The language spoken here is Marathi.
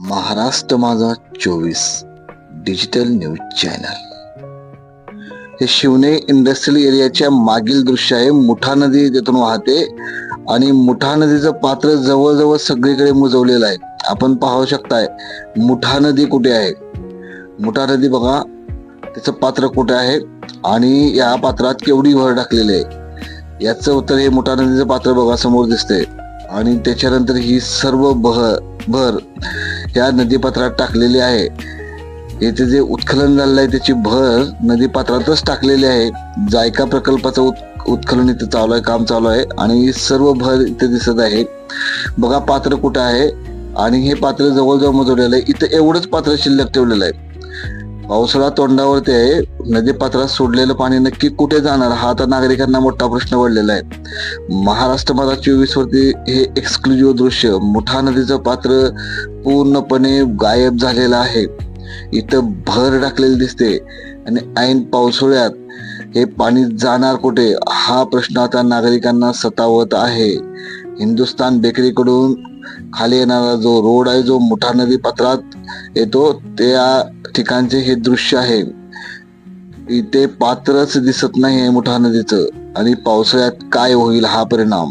महाराष्ट्र माझा 24 डिजिटल न्यूज चॅनल. हे शिवने इंडस्ट्रियल एरियाच्या मागील दृश्य आहे. मुठा नदी तिथून वाहते आणि मुठा नदीचं पात्र जवळजवळ सगळीकडे मुजवलेलं आहे. आपण पाहू शकताय मुठा नदी कुठे आहे. मुठा नदी बघा, त्याचं पात्र कुठे आहे आणि या पात्रात केवढी भर टाकलेली आहे याचं उत्तर हे मुठा नदीचं पात्र बघा समोर दिसतंय. आणि त्याच्यानंतर ही सर्व भर या नदीपात्रात टाकलेली आहे. येथे जे उत्खनन झालेलं आहे त्याची भर नदीपात्रातच टाकलेली आहे. जायका प्रकल्पाचं उत्खनन इथं चालू आहे, काम चालू आहे आणि सर्व भर इथे दिसत आहे. बघा पात्र कुठं आहे आणि हे पात्र जवळजवळ मुजवलेलं आहे. इथं एवढंच पात्र शिल्लक ठेवलेलं आहे. पावसाळा तोंडावरती आहे. नदीपात्रात सोडलेलं पाणी नक्की कुठे जाणार हा आता नागरिकांना मोठा प्रश्न पडलेला आहे. महाराष्ट्र माझा 24 वरती हे एक्सक्लुझिव्ह दृश्य, मुठा नदीचं पात्र पूर्णपणे गायब झालेलं आहे. इथं भर टाकलेली दिसते आणि ऐन पावसाळ्यात हे पाणी जाणार कुठे हा प्रश्न आता नागरिकांना सतावत आहे. हिंदुस्थान बेकरीकडून खाली येणारा जो रोड आहे, जो मुठा नदी पात्रात येतो, त्या ठिकाणचे हे दृश्य आहे. इथे पात्रच दिसत नाही मुठा नदीचं आणि पावसाळ्यात काय होईल हा परिणाम.